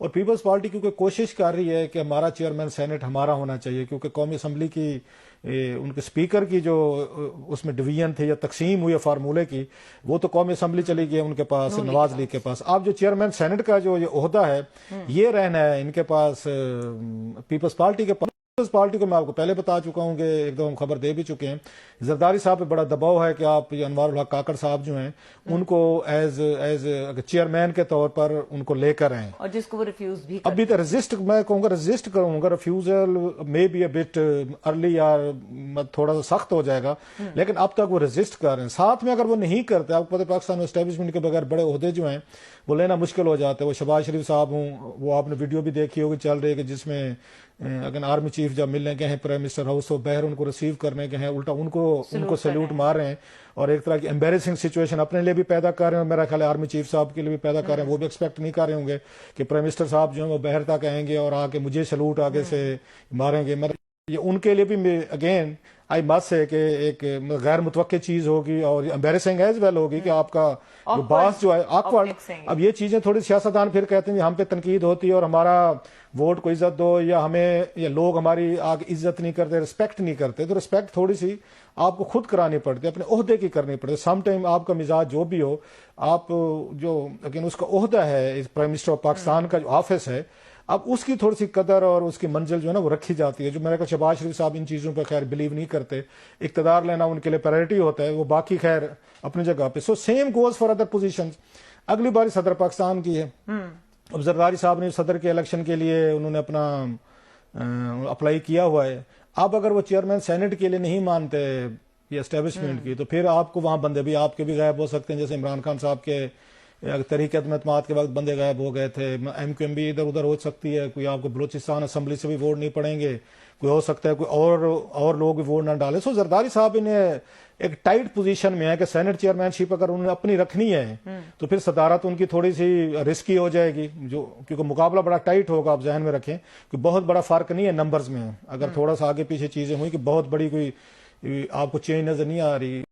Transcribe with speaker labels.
Speaker 1: اور Peoples party کیونکہ کوشش کر رہی ہے کہ ہمارا چیئرمین سینٹ ہمارا ہونا چاہیے، کیونکہ قومی اسمبلی کی ان کے اسپیکر کی جو اس میں ڈویژن تھی یا تقسیم ہوئی ہے فارمولے کی، وہ تو قومی اسمبلی چلی گئی ان کے پاس، نواز لیگ کے پاس۔ اب جو چیئرمین سینٹ کا جو یہ عہدہ ہے یہ رہنا ہے ان کے پاس پیپلز پارٹی کے پاس۔ پیپلز پارٹی کو میں آپ کو پہلے بتا چکا ہوں کہ ایک دو ہم خبر دے بھی چکے ہیں، زرداری صاحب پہ بڑا دباؤ ہے کہ آپ انوار الحق کاکڑ صاحب جو ہیں ان کو ایز چیئرمین کے طور پر ان کو لے کر آئیں،
Speaker 2: اور جس کو وہ ریفیوز بھی
Speaker 1: ابھی تک ریزسٹ میں کہوں گا ریزسٹ کروں گا، ریفیوزل میں بی اے بٹ ارلی یا تھوڑا سا سخت ہو جائے گا، لیکن اب تک وہ ریزسٹ کر رہے ہیں۔ ساتھ میں اگر وہ نہیں کرتے، آپ کو پتہ پاکستان اسٹیبلشمنٹ کے بغیر بڑے عہدے جو ہیں وہ لینا مشکل ہو جاتے ہیں۔ وہ شہباز شریف صاحب ہوں، وہ آپ نے ویڈیو بھی دیکھی ہوگی چل رہی ہے کہ جس میں اگر آرمی چیف جب ملنے گئے ہیں پرائم منسٹر ہاؤس آف بہر ان کو ریسیو کرنے گئے ہیں، الٹا ان کو سیلوٹ مار رہے ہیں اور ایک طرح کی امبیرسنگ سچویشن اپنے لیے بھی پیدا کر رہے ہیں، میرا خیال ہے آرمی چیف صاحب کے لیے بھی پیدا کر رہے ہیں۔ وہ بھی ایکسپیکٹ نہیں کر رہے ہوں گے کہ پرائم منسٹر صاحب جو ہیں وہ بہر تک آئیں گے اور آ کے مجھے سیلوٹ آگے سے ماریں گے۔ یہ ان کے لیے بھی اگین آئی مس ہے کہ ایک غیر متوقع چیز ہوگی اور امبیرسنگ ایز ویل ہوگی کہ آپ کا جو باس جو ہے آکورڈ۔ اب یہ چیزیں تھوڑی سیاستدان پھر کہتے ہیں ہم پہ تنقید ہوتی ہے اور ہمارا ووٹ کو عزت دو، یا ہمیں یا لوگ ہماری آگے عزت نہیں کرتے، رسپیکٹ نہیں کرتے، تو رسپیکٹ تھوڑی سی آپ کو خود کرانی پڑتی ہے، اپنے عہدے کی کرنی پڑتی ہے۔ سم ٹائم آپ کا مزاج جو بھی ہو، آپ جو لیکن اس کا عہدہ ہے پرائم منسٹر آف پاکستان کا جو آفس ہے، اب اس کی تھوڑی سی قدر اور اس کی منزل جو ہے نا وہ رکھی جاتی ہے، جو میرے کو شہباز شریف صاحب ان چیزوں پہ خیر بلیو نہیں کرتے۔ اقتدار لینا ان کے لیے پرائرٹی ہوتا ہے، وہ باقی خیر اپنی جگہ پہ۔ So same goes for other positions. اگلی باری صدر پاکستان کی ہے، اب زرداری صاحب نے صدر کے الیکشن کے لیے انہوں نے اپنا اپلائی کیا ہوا ہے۔ اب اگر وہ چیئرمین سینٹ کے لیے نہیں مانتے یہ اسٹیبلشمنٹ کی، تو پھر آپ کو وہاں بندے بھی آپ کے بھی غائب ہو سکتے ہیں، جیسے عمران خان صاحب کے تحریک عدم اعتماد کے وقت بندے غائب ہو گئے تھے، ایم کیو ایم بھی ادھر ادھر ہو سکتی ہے، کوئی آپ کو بلوچستان اسمبلی سے بھی ووٹ نہیں پڑیں گے، کوئی ہو سکتا ہے کوئی اور لوگ بھی ووٹ نہ ڈالے۔ سو زرداری صاحب انہیں ایک ٹائٹ پوزیشن میں ہے کہ سینٹ چیئرمین شپ اگر انہوں نے اپنی رکھنی ہے تو پھر صدارت ان کی تھوڑی سی رسکی ہو جائے گی، جو کیونکہ مقابلہ بڑا ٹائٹ ہوگا۔ آپ ذہن میں رکھیں کہ بہت بڑا فرق نہیں ہے نمبرز میں، اگر تھوڑا سا آگے پیچھے چیزیں ہوئی کہ بہت بڑی کوئی آپ کو چینج نظر نہیں آ رہی۔